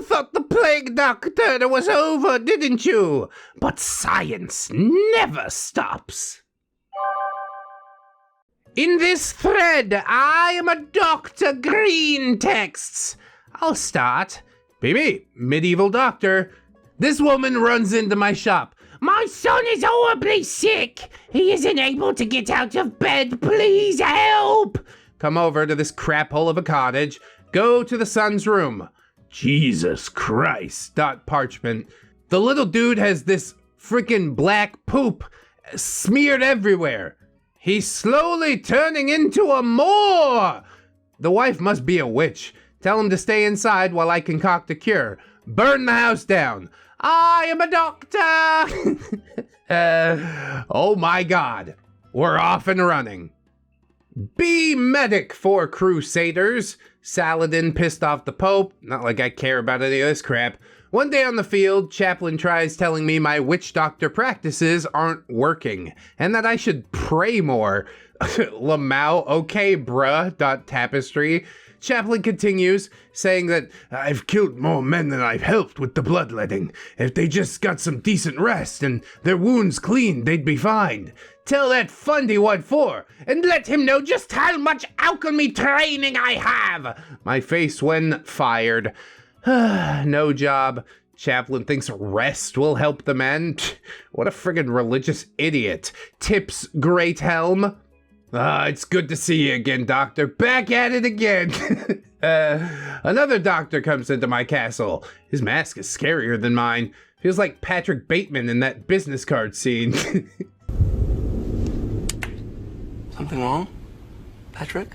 You thought the plague doctor was over, didn't you? But science never stops. In this thread, I am a Dr. Greentext. I'll start. Be me, medieval doctor. This woman runs into my shop. My son is horribly sick. He isn't able to get out of bed. Please help. Come over to this crap hole of a cottage. Go to the son's room. Jesus Christ, Parchment. The little dude has this freaking black poop smeared everywhere. He's slowly turning into a Moor. The wife must be a witch. Tell him to stay inside while I concoct a cure. Burn the house down. I am a doctor. Oh my God. We're off and running. Be medic for crusaders. Saladin pissed off the Pope. Not like I care about any of this crap. One day on the field, Chaplain tries telling me my witch doctor practices aren't working, and that I should pray more. Lamau, okay bruh, Tapestry. Chaplain continues, saying that I've killed more men than I've helped with the bloodletting. If they just got some decent rest and their wounds cleaned, they'd be fine. Tell that Fundy what for, and let him know just how much alchemy training I have. My face when fired. No job. Chaplain thinks rest will help the men. What a friggin' religious idiot. Tips Great Helm. It's good to see you again, Doctor. Back at it again. Another doctor comes into my castle. His mask is scarier than mine. Feels like Patrick Bateman in that business card scene. Something wrong, Patrick?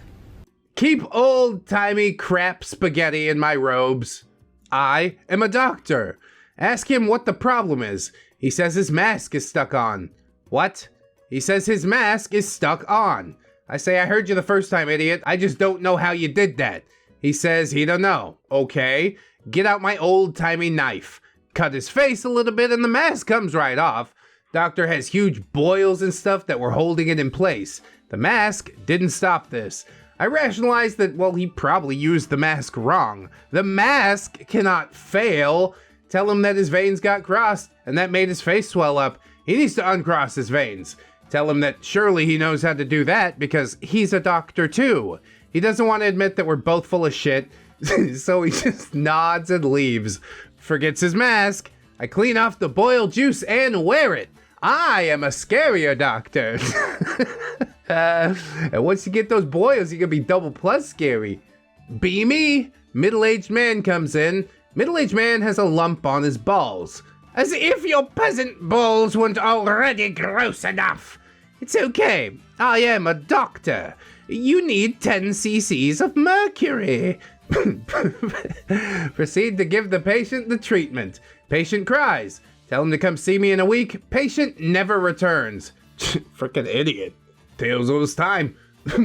Keep old-timey crap spaghetti in my robes. I am a doctor. Ask him what the problem is. He says his mask is stuck on. What? He says his mask is stuck on. I say, I heard you the first time, idiot. I just don't know how you did that. He says he don't know. Okay, get out my old-timey knife. Cut his face a little bit and the mask comes right off. Doctor has huge boils and stuff that were holding it in place. The mask didn't stop this. I rationalized that, well, he probably used the mask wrong. The mask cannot fail. Tell him that his veins got crossed and that made his face swell up. He needs to uncross his veins. Tell him that surely he knows how to do that because he's a doctor too. He doesn't want to admit that we're both full of shit, so he just nods and leaves. Forgets his mask. I clean off the boiled juice and wear it. I am a scarier doctor. And once you get those boils, you're gonna be double plus scary. Be me. Middle-aged man comes in. Middle-aged man has a lump on his balls. As if your peasant balls weren't already gross enough. It's okay. I am a doctor. You need 10 cc's of mercury. Proceed to give the patient the treatment. Patient cries. Tell him to come see me in a week. Patient never returns. Frickin' idiot. Tales of his time.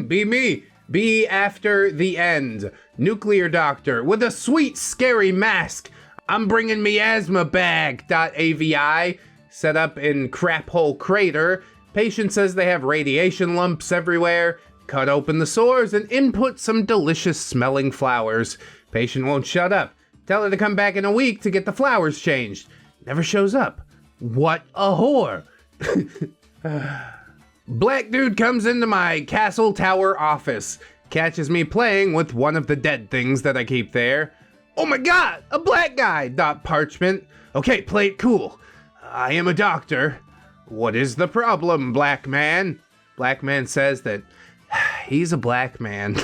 Be me. Be after the end. Nuclear doctor with a sweet scary mask. I'm bringing me asthma bag. .avi. Set up in crap hole crater. Patient says they have radiation lumps everywhere. Cut open the sores and input some delicious smelling flowers. Patient won't shut up. Tell her to come back in a week to get the flowers changed. Never shows up. What a whore. Black dude comes into my castle tower office. Catches me playing with one of the dead things that I keep there. Oh my God, a black guy. Parchment. Okay, play it cool. I am a doctor. What is the problem, black man? Black man says that he's a black man.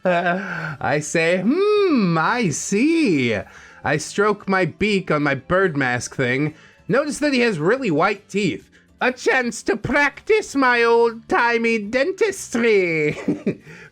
I say, I see. I stroke my beak on my bird mask thing. Notice that he has really white teeth. A chance to practice my old-timey dentistry.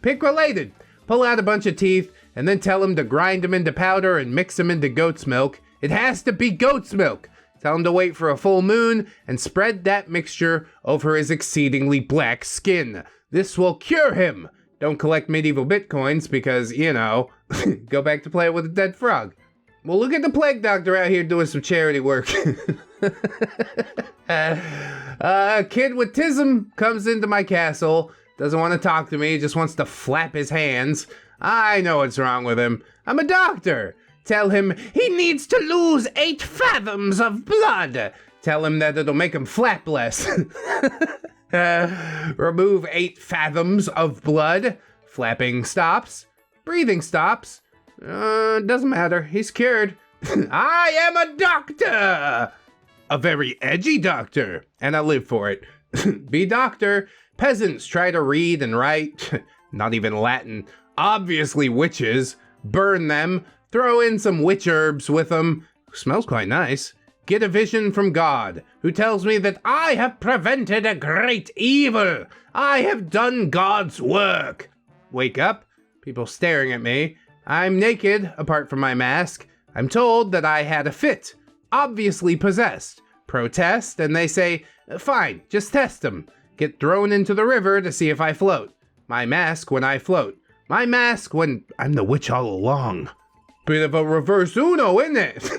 Pick related. Pull out a bunch of teeth and then tell him to grind them into powder and mix them into goat's milk. It has to be goat's milk. Tell him to wait for a full moon and spread that mixture over his exceedingly black skin. This will cure him. Don't collect medieval bitcoins because, you know, go back to play with a dead frog. Well, look at the plague doctor out here doing some charity work. A kid with tism comes into my castle. Doesn't want to talk to me, just wants to flap his hands. I know what's wrong with him. I'm a doctor. Tell him he needs to lose 8 fathoms of blood. Tell him that it'll make him flap less. Remove 8 fathoms of blood. Flapping stops. Breathing stops. Doesn't matter. He's cured. I am a doctor! A very edgy doctor, and I live for it. Be doctor. Peasants try to read and write. Not even Latin. Obviously witches. Burn them. Throw in some witch herbs with them. Smells quite nice. Get a vision from God, who tells me that I have prevented a great evil. I have done God's work. Wake up. People staring at me. I'm naked, apart from my mask. I'm told that I had a fit. Obviously possessed. Protest, and they say, fine, just test them. Get thrown into the river to see if I float. My mask when I float. My mask when I'm the witch all along. Bit of a reverse Uno, isn't it?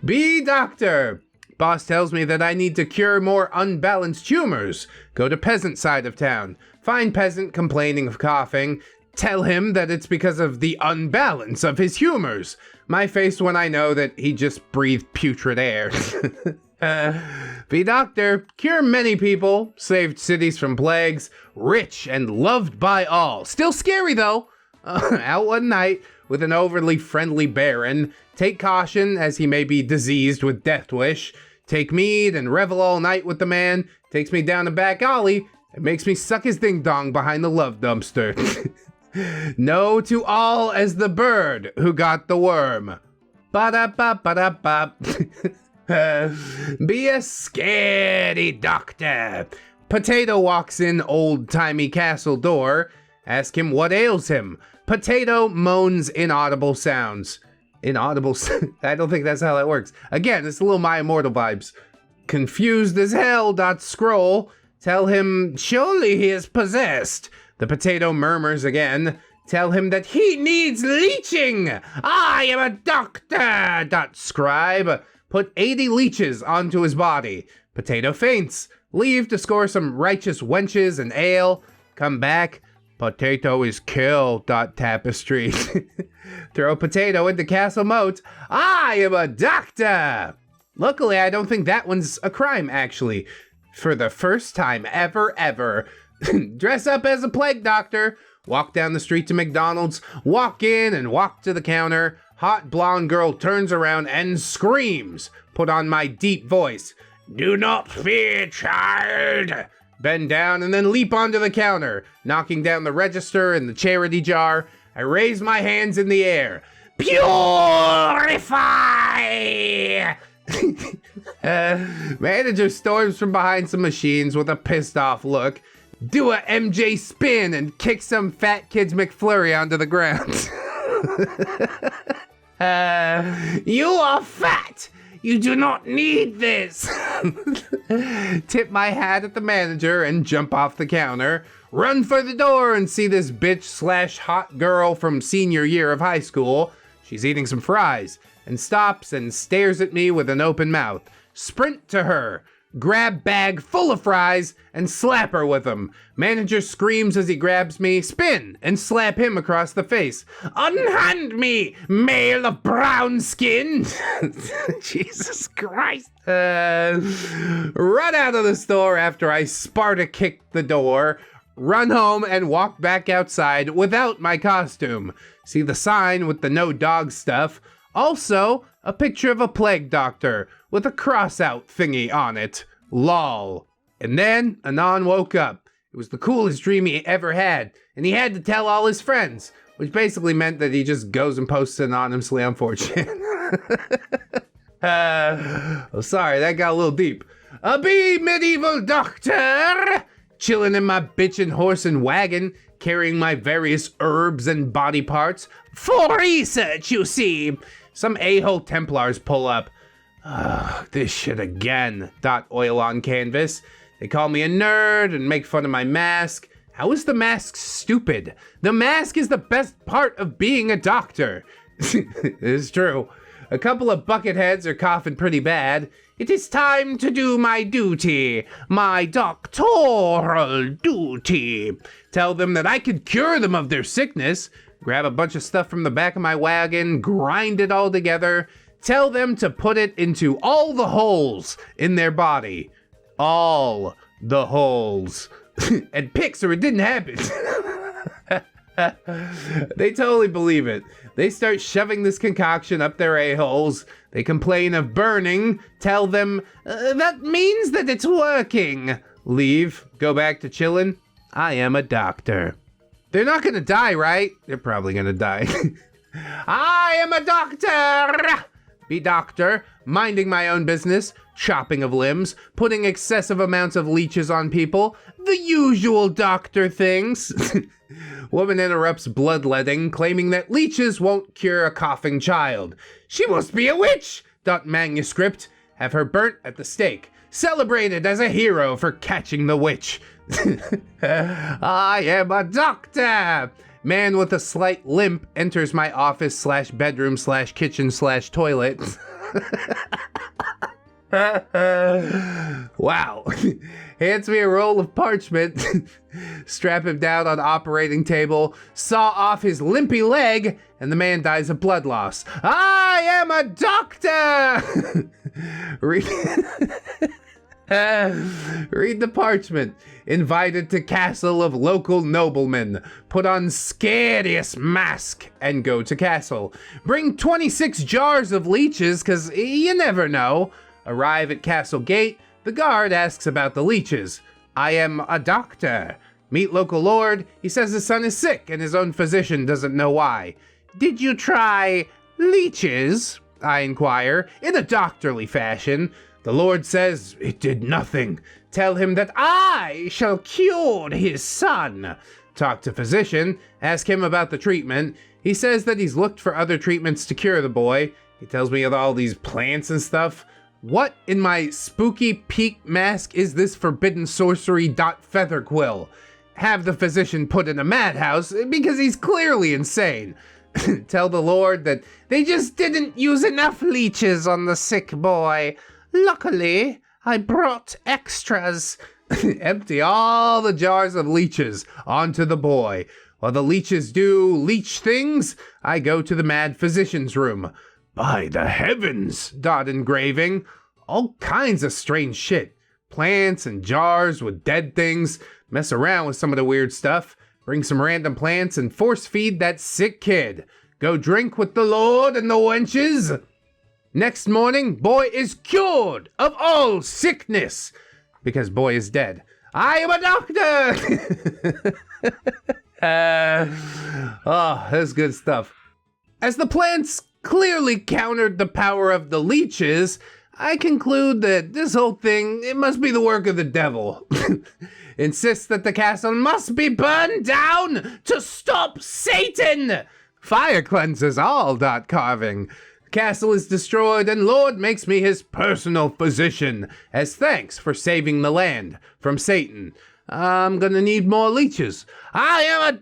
Be doctor. Boss tells me that I need to cure more unbalanced humors. Go to peasant side of town. Find peasant complaining of coughing. Tell him that it's because of the unbalance of his humors. My face when I know that he just breathed putrid air. Be doctor, cure many people, saved cities from plagues, rich and loved by all. Still scary though. Out one night with an overly friendly baron. Take caution as he may be diseased with death wish. Take mead and revel all night with the man. Takes me down a back alley and makes me suck his ding dong behind the love dumpster. No to all as the bird who got the worm. Ba-da-ba-ba-da-ba. Be a scaredy doctor. Potato walks in old-timey castle door. Ask him what ails him. Potato moans inaudible sounds. Inaudible I don't think that's how that works. Again, it's a little My Immortal vibes. Confused as hell. Scroll. Tell him surely he is possessed. The potato murmurs again. Tell him that he needs leeching. I am a doctor. Scribe. Put 80 leeches onto his body. Potato faints. Leave to score some righteous wenches and ale. Come back. Potato is killed. Tapestry. Throw potato into castle moat. I am a doctor. Luckily, I don't think that one's a crime, actually. For the first time ever. Dress up as a plague doctor. Walk down the street to McDonald's. Walk in and walk to the counter. Hot blonde girl turns around and screams. Put on my deep voice. Do not fear, child. Bend down and then leap onto the counter, knocking down the register and the charity jar. I raise my hands in the air. Purify! Manager storms from behind some machines with a pissed off look. Do a MJ spin and kick some fat kid's McFlurry onto the ground. You are fat. You do not need this. Tip my hat at the manager and jump off the counter. Run for the door and see this bitch / hot girl from senior year of high school. She's eating some fries and stops and stares at me with an open mouth. Sprint to her. Grab bag full of fries and slap her with them. Manager screams as he grabs me, spin, and slap him across the face. Unhand me, male of brown skin. Jesus Christ. Run out of the store after I Sparta kicked the door. Run home and walk back outside without my costume. See the sign with the no dog stuff. Also, a picture of a plague doctor with a cross-out thingy on it. Lol. And then Anon woke up. It was the coolest dream he ever had, and he had to tell all his friends, which basically meant that he just goes and posts anonymously on 4chan. Oh, sorry, that got a little deep. A bee medieval doctor! Chilling in my bitchin' horse and wagon, carrying my various herbs and body parts. For research, you see. Some a-hole Templars pull up. This shit again. Oil on canvas. They call me a nerd and make fun of my mask. How is the mask stupid? The mask is the best part of being a doctor. It's true. A couple of bucketheads are coughing pretty bad. It is time to do my duty. My doctoral duty. Tell them that I could cure them of their sickness. grab a bunch of stuff from the back of my wagon, grind it all together, tell them to put it into all the holes in their body. All the holes. And picks or it didn't happen. They totally believe it. They start shoving this concoction up their a-holes. They complain of burning. Tell them, that means that it's working. Leave. Go back to chilling. I am a doctor. They're not gonna die, right? They're probably gonna die. I am a doctor! Be doctor, minding my own business, chopping of limbs, putting excessive amounts of leeches on people, the usual doctor things. Woman interrupts bloodletting, claiming that leeches won't cure a coughing child. She must be a witch! Manuscript. Have her burnt at the stake. Celebrated as a hero for catching the witch. I am a doctor! Man with a slight limp enters my office / bedroom / kitchen / toilet. Wow. Hands me a roll of parchment. Strap him down on operating table. Saw off his limpy leg. And the man dies of blood loss. I am a doctor! Read the parchment. Invited to castle of local noblemen. Put on scariest mask and go to castle. Bring 26 jars of leeches, cause you never know. Arrive at castle gate. The guard asks about the leeches. I am a doctor. Meet local lord. He says his son is sick and his own physician doesn't know why. Did you try leeches? I inquire, in a doctorly fashion. The Lord says, it did nothing. Tell him that I shall cure his son. Talk to physician, ask him about the treatment. He says that he's looked for other treatments to cure the boy. He tells me of all these plants and stuff. What in my spooky peak mask is this forbidden sorcery featherquill? Have the physician put in a madhouse because he's clearly insane. Tell the Lord that they just didn't use enough leeches on the sick boy. Luckily, I brought extras. Empty all the jars of leeches onto the boy. While the leeches do leech things, I go to the mad physician's room. By the heavens, engraving. All kinds of strange shit. Plants and jars with dead things. Mess around with some of the weird stuff. Bring some random plants and force feed that sick kid. Go drink with the Lord and the wenches. Next morning, boy is cured of all sickness. Because boy is dead. I am a doctor! Oh, that's good stuff. As the plants clearly countered the power of the leeches, I conclude that this whole thing, it must be the work of the devil. Insists that the castle must be burned down to stop Satan. Fire cleanses all. Carving. The castle is destroyed and Lord makes me his personal physician as thanks for saving the land from Satan. I'm gonna need more leeches. I am a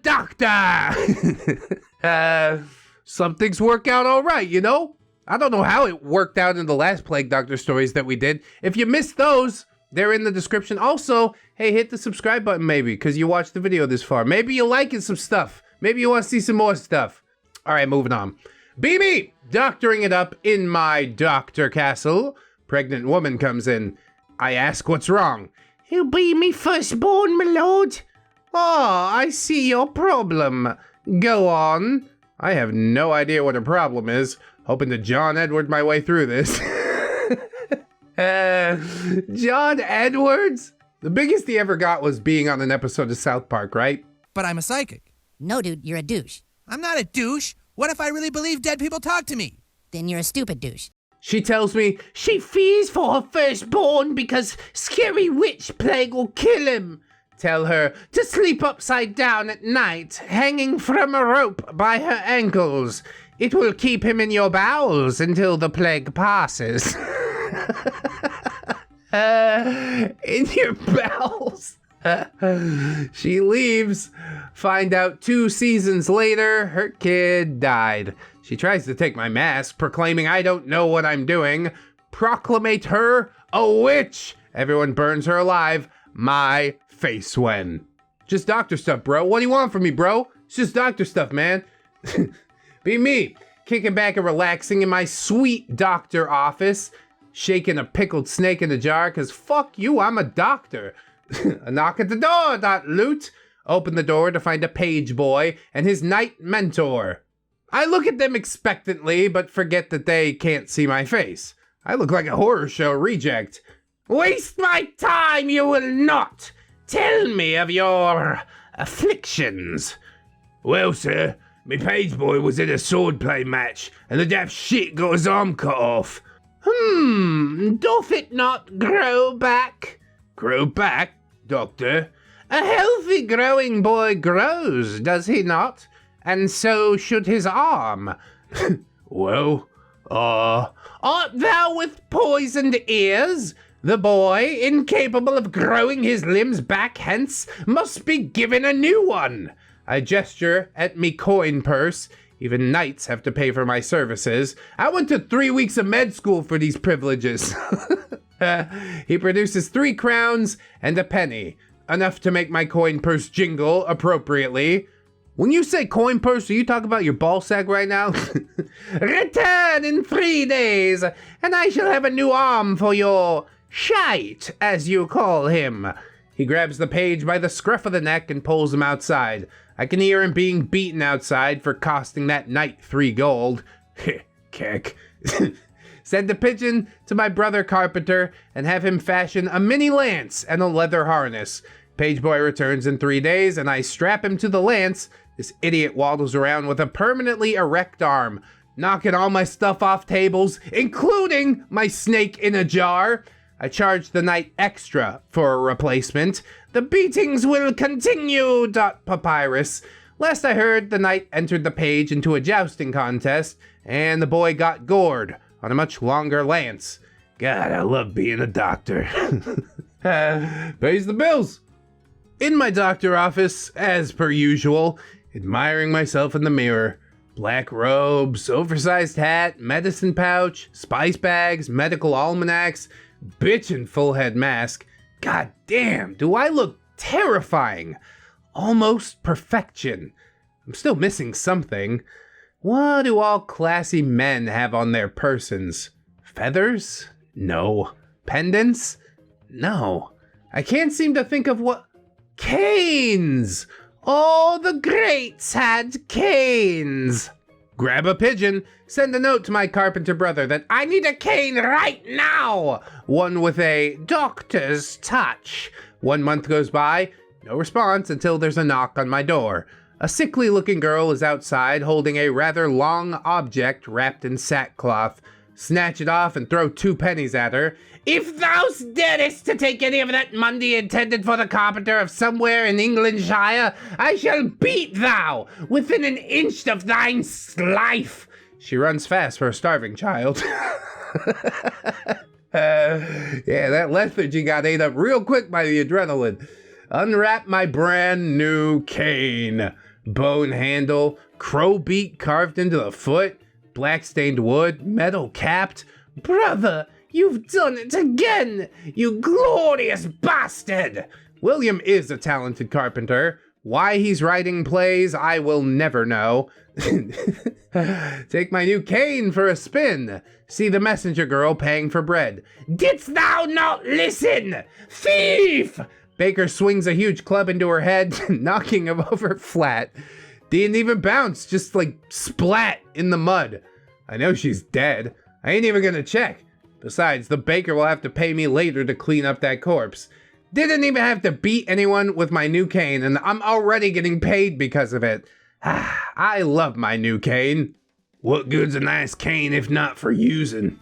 doctor! Some things work out all right, you know? I don't know how it worked out in the last Plague Doctor stories that we did. If you missed those, they're in the description. Also, hey, hit the subscribe button maybe, because you watched the video this far. Maybe you're liking some stuff. Maybe you want to see some more stuff. All right, moving on. BB, doctoring it up in my doctor castle. Pregnant woman comes in. I ask what's wrong. He'll be me firstborn, my lord. Oh, I see your problem. Go on. I have no idea what her problem is. Hoping to John Edward my way through this. John Edwards? The biggest he ever got was being on an episode of South Park, right? But I'm a psychic. No, dude, you're a douche. I'm not a douche. What if I really believe dead people talk to me? Then you're a stupid douche. She tells me she fears for her firstborn because scary witch plague will kill him. Tell her to sleep upside down at night, hanging from a rope by her ankles. It will keep him in your bowels until the plague passes. In your bowels? She leaves. Find out 2 seasons later, her kid died. She tries to take my mask, proclaiming I don't know what I'm doing. Proclamate her a witch. Everyone burns her alive. My face when. Just doctor stuff, bro. What do you want from me, bro? It's just doctor stuff, man. Be me, kicking back and relaxing in my sweet doctor office, shaking a pickled snake in a jar, cause fuck you, I'm a doctor. A knock at the door, .loot. Open the door to find a page boy and his knight mentor. I look at them expectantly, but forget that they can't see my face. I look like a horror show reject. Waste my time, you will not. Tell me of your afflictions. Well, sir, me page boy was in a swordplay match, and the daft shit got his arm cut off. Doth it not grow back? Grow back, doctor? A healthy growing boy grows, does he not? And so should his arm. Well, art thou with poisoned ears? The boy, incapable of growing his limbs back hence, must be given a new one. I gesture at me coin purse. Even knights have to pay for my services. I went to 3 weeks of med school for these privileges. He produces 3 crowns and a penny, enough to make my coin purse jingle appropriately. When you say coin purse, are you talking about your ball sack right now? Return in 3 days, and I shall have a new arm for your shite, as you call him. He grabs the page by the scruff of the neck and pulls him outside. I can hear him being beaten outside for costing that knight 3 gold. Keck. Send a pigeon to my brother carpenter and have him fashion a mini lance and a leather harness. Page boy returns in 3 days and I strap him to the lance. This idiot waddles around with a permanently erect arm, knocking all my stuff off tables, including my snake in a jar. I charge the knight extra for a replacement. The beatings will continue, Papyrus. Last I heard, the knight entered the page into a jousting contest, and the boy got gored on a much longer lance. God, I love being a doctor. Pays the bills. In my doctor office, as per usual, admiring myself in the mirror. Black robes, oversized hat, medicine pouch, spice bags, medical almanacs, bitchin' full head mask. God damn, do I look terrifying. Almost perfection. I'm still missing something. What do all classy men have on their persons? Feathers? No. Pendants? No. I can't seem to think of what... Canes! All the greats had canes! Grab a pigeon, send a note to my carpenter brother that I need a cane right now! One with a doctor's touch. 1 month goes by, no response until there's a knock on my door. A sickly looking girl is outside holding a rather long object wrapped in sackcloth. Snatch it off and throw 2 pennies at her. If thou darest to take any of that money intended for the carpenter of somewhere in Englandshire, I shall beat thou within an inch of thine life. She runs fast for a starving child. Yeah, that lethargy got ate up real quick by the adrenaline. Unwrap my brand new cane. Bone handle, crow beak carved into the foot, black stained wood, metal capped. Brother, you've done it again, you glorious bastard! William is a talented carpenter. Why he's writing plays, I will never know. Take my new cane for a spin. See the messenger girl paying for bread. Didst thou not listen? Thief! Baker swings a huge club into her head, knocking him over flat. Didn't even bounce, just like splat in the mud. I know she's dead. I ain't even gonna check. Besides, the baker will have to pay me later to clean up that corpse. Didn't even have to beat anyone with my new cane, and I'm already getting paid because of it. I love my new cane. What good's a nice cane if not for using?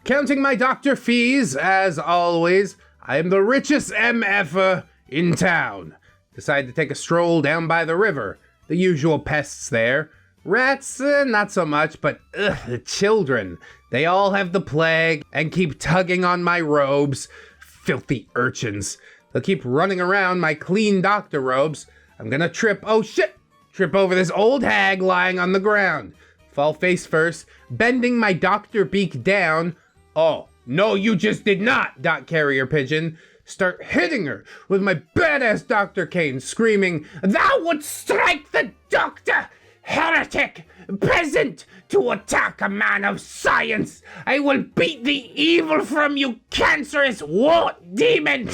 Counting my doctor fees, as always, I am the richest MFer in town. Decide to take a stroll down by the river. The usual pests there. Rats, not so much, but the children. They all have the plague and keep tugging on my robes. Filthy urchins. They'll keep running around my clean doctor robes. I'm gonna trip, oh shit! Trip over this old hag lying on the ground. Fall face first, bending my doctor beak down. Oh, no, you just did not, dot carrier pigeon. Start hitting her with my badass doctor cane, screaming, Thou wouldst strike the doctor! heretic, peasant, to attack a man of science. I will beat the evil from you, cancerous wart demon.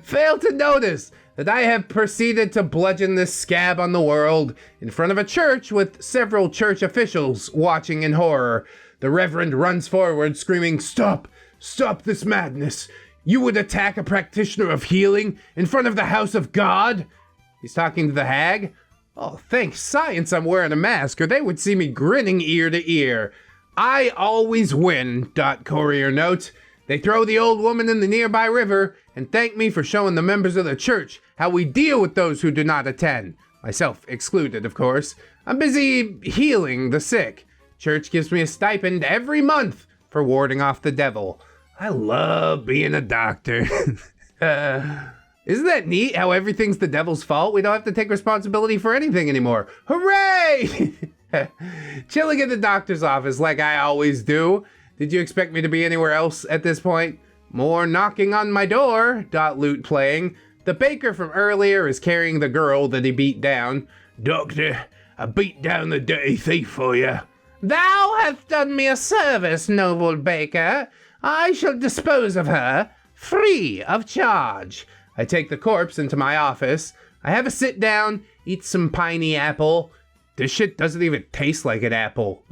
Fail to notice that I have proceeded to bludgeon this scab on the world in front of a church with several church officials watching in horror. The reverend runs forward screaming, "Stop! Stop this madness! You would attack a practitioner of healing in front of the house of God?" He's talking to the hag. Oh, thank science I'm wearing a mask, or they would see me grinning ear to ear. I always win, courier note. They throw the old woman in the nearby river and thank me for showing the members of the church how we deal with those who do not attend. Myself excluded, of course. I'm busy healing the sick. Church gives me a stipend every month for warding off the devil. I love being a doctor. Isn't that neat how everything's the devil's fault? We don't have to take responsibility for anything anymore. Hooray! Chilling in the doctor's office like I always do. Did you expect me to be anywhere else at this point? More knocking on my door, lute playing. The baker from earlier is carrying the girl that he beat down. "Doctor, I beat down the dirty thief for you." "Thou hast done me a service, noble baker. I shall dispose of her, free of charge." I take the corpse into my office. I have a sit down, eat some piney apple. This shit doesn't even taste like an apple.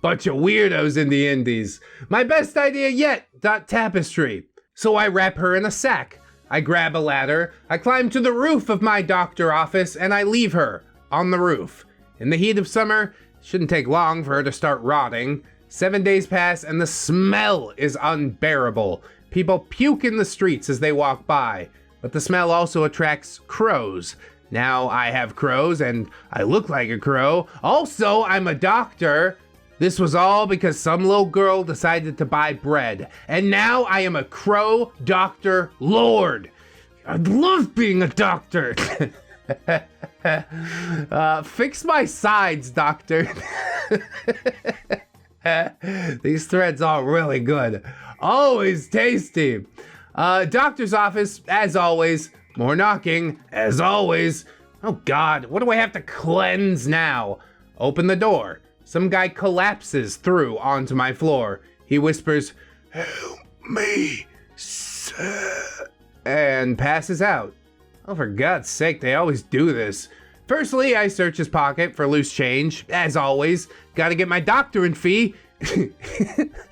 Bunch of weirdos in the indies. My best idea yet, tapestry. So I wrap her in a sack. I grab a ladder, I climb to the roof of my doctor office, and I leave her on the roof. In the heat of summer, it shouldn't take long for her to start rotting. 7 days pass and the smell is unbearable. People puke in the streets as they walk by, but the smell also attracts crows. Now I have crows and I look like a crow. Also, I'm a doctor. This was all because some little girl decided to buy bread, and now I am a crow doctor lord. I love being a doctor. Fix my sides, doctor. These threads are really good. Always tasty. Doctor's office, as always. More knocking, as always. Oh God, what do I have to cleanse now? Open the door. Some guy collapses through onto my floor. He whispers, "Help me, sir," and passes out. Oh, for God's sake, they always do this. Firstly, I search his pocket for loose change. As always, gotta get my doctoring fee.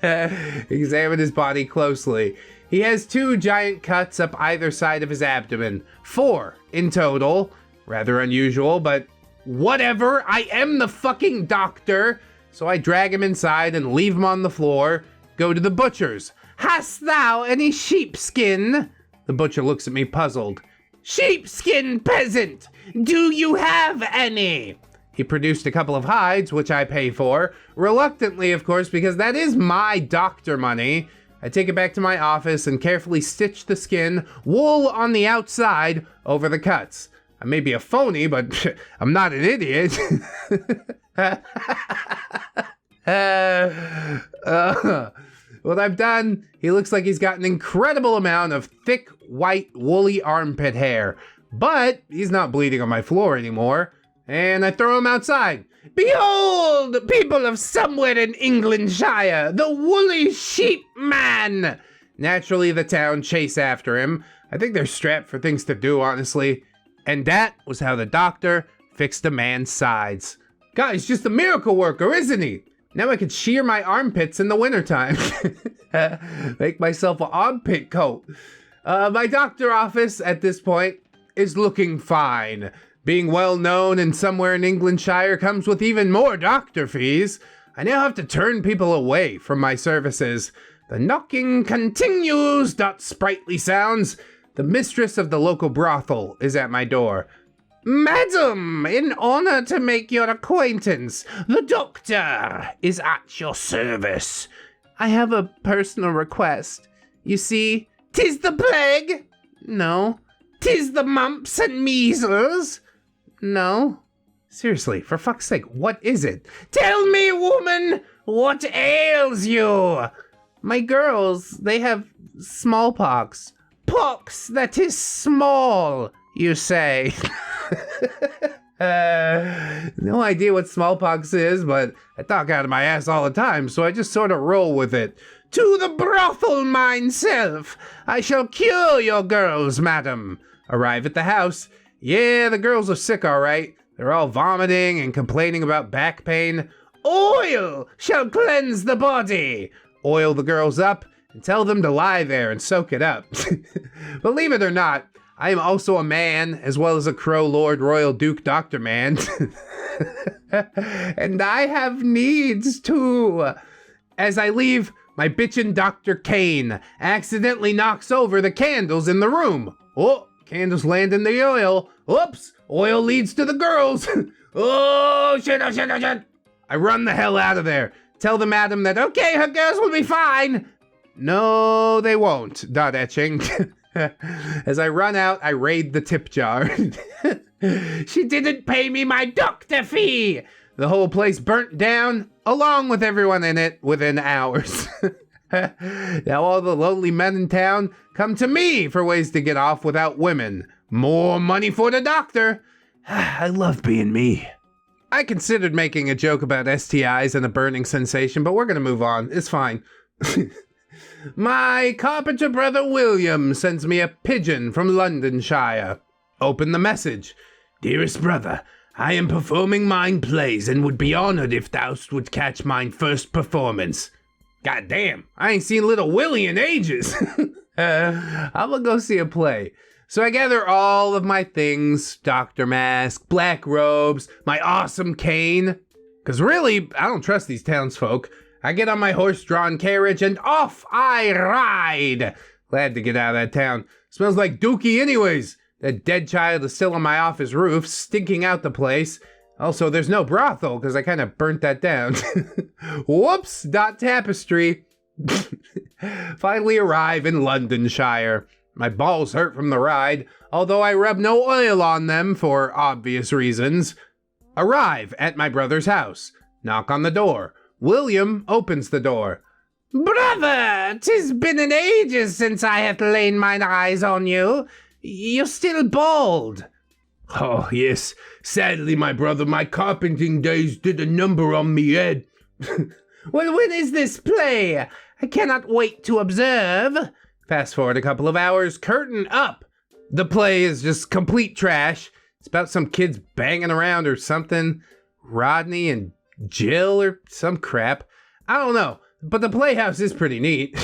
Examine his body closely. He has 2 giant cuts up either side of his abdomen. 4 in total. Rather unusual, but whatever. I am the fucking doctor. So I drag him inside and leave him on the floor. Go to the butcher's. "Hast thou any sheepskin?" The butcher looks at me puzzled. "Sheepskin, peasant! Do you have any?" He produced a couple of hides, which I pay for. Reluctantly, of course, because that is my doctor money. I take it back to my office and carefully stitch the skin, wool on the outside, over the cuts. I may be a phony, but I'm not an idiot. When I'm done, he looks like he's got an incredible amount of thick, white, woolly armpit hair. But he's not bleeding on my floor anymore. And I throw him outside. "Behold, people of somewhere in Englandshire, the woolly sheep man!" Naturally, the town chase after him. I think they're strapped for things to do, honestly. And that was how the doctor fixed a man's sides. God, he's just a miracle worker, isn't he? Now I could shear my armpits in the wintertime. Make myself an armpit coat. My doctor office at this point is looking fine. Being well known and somewhere in Englandshire comes with even more doctor fees. I now have to turn people away from my services. The knocking continues, sprightly sounds. The mistress of the local brothel is at my door. "Madam, in honor to make your acquaintance, the doctor is at your service. I have a personal request. You see, 'tis the plague? No. 'Tis the mumps and measles? No. Seriously, for fuck's sake, what is it? Tell me, woman, what ails you? My girls, they have smallpox. Pox that is small, you say. No idea what smallpox is, but I talk out of my ass all the time, so I just sort of roll with it. To the brothel myself, I shall cure your girls, madam. Arrive at the house. Yeah, the girls are sick, all right. They're all vomiting and complaining about back pain. Oil shall cleanse the body. Oil the girls up and tell them to lie there and soak it up. Believe it or not, I am also a man, as well as a crow lord, royal duke, doctor man. And I have needs too. As I leave, my bitchin' Dr. Kane accidentally knocks over the candles in the room. Oh, candles land in the oil. Oops, oil leads to the girls. Oh, shit. I run the hell out of there. Tell the madam that, okay, her girls will be fine. No, they won't. Dot etching. As I run out, I raid the tip jar. She didn't pay me my doctor fee. The whole place burnt down, along with everyone in it, within hours. Now all the lonely men in town come to me for ways to get off without women. More money for the doctor. I love being me. I considered making a joke about STIs and a burning sensation, but we're gonna move on. It's fine. My carpenter brother William sends me a pigeon from Londonshire. Open the message. Dearest brother, I am performing mine plays and would be honored if thou would catch mine first performance. God damn, I ain't seen little Willie in ages. I'm gonna go see a play. So I gather all of my things, doctor mask, black robes, my awesome cane. Cause really, I don't trust these townsfolk. I get on my horse-drawn carriage and off I ride. Glad to get out of that town. Smells like dookie anyways. That dead child is still on my office roof, stinking out the place. Also, there's no brothel because I kind of burnt that down. Whoops, dot tapestry. Finally arrive in Londonshire. My balls hurt from the ride, although I rub no oil on them for obvious reasons. Arrive at my brother's house. Knock on the door. William opens the door. Brother, 'tis been an ages since I have lain mine eyes on you. You're still bald. Oh, yes. Sadly, my brother, my carpenting days did a number on me head. Well, when is this play? I cannot wait to observe. Fast forward a couple of hours, curtain up. The play is just complete trash. It's about some kids banging around or something. Rodney and Jill or some crap. I don't know, but the playhouse is pretty neat.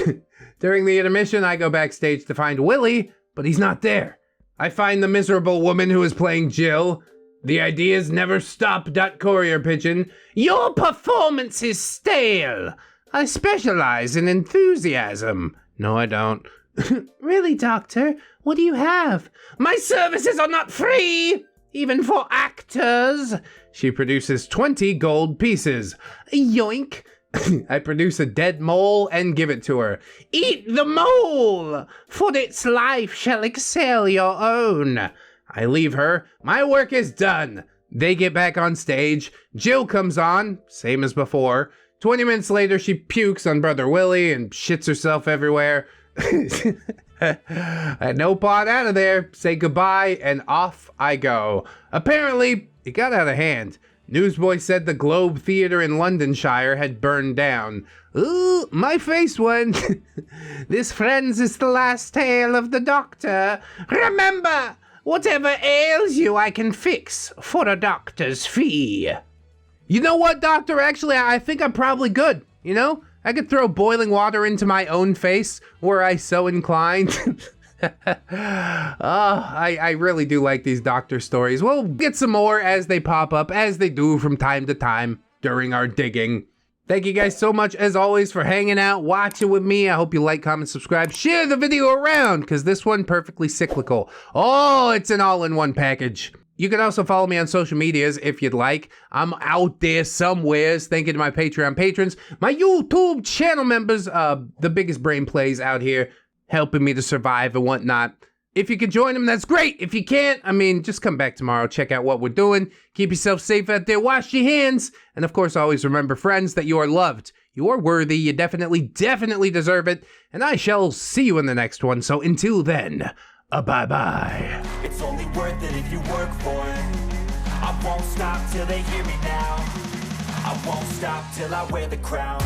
During the intermission, I go backstage to find Willie, but he's not there. I find the miserable woman who is playing Jill. The ideas never stop. Courier pigeon. Your performance is stale. I specialize in enthusiasm. No, I don't. Really, doctor? What do you have? My services are not free, even for actors. She produces 20 gold pieces. Yoink. I produce a dead mole and give it to her. Eat the mole, for its life shall excel your own. I leave her. My work is done. They get back on stage. Jill comes on, same as before. 20 minutes later, she pukes on Brother Willie and shits herself everywhere. I had no part out of there. Say goodbye, and off I go. Apparently, it got out of hand. Newsboy said the Globe Theatre in Londonshire had burned down. Ooh, my face went. This, friends, is the last tale of the doctor. Remember, whatever ails you, I can fix for a doctor's fee. You know what, doctor? Actually, I think I'm probably good. You know, I could throw boiling water into my own face were I so inclined. I really do like these doctor stories. We'll get some more as they pop up, as they do from time to time during our digging. Thank you guys so much, as always, for hanging out, watching with me. I hope you like, comment, subscribe, share the video around, because this one perfectly cyclical. Oh, it's an all-in-one package. You can also follow me on social medias if you'd like. I'm out there somewheres. Thank you to my Patreon patrons, my YouTube channel members, the biggest brain plays out here, helping me to survive and whatnot. If you can join them, that's great. If you can't, I mean, just come back tomorrow, check out what we're doing. Keep yourself safe out there, wash your hands. And of course, always remember, friends, that you are loved. You are worthy. You definitely deserve it. And I shall see you in the next one. So until then, bye-bye. It's only worth it if you work for it. won't stop till they hear me now. I won't stop till I wear the crown.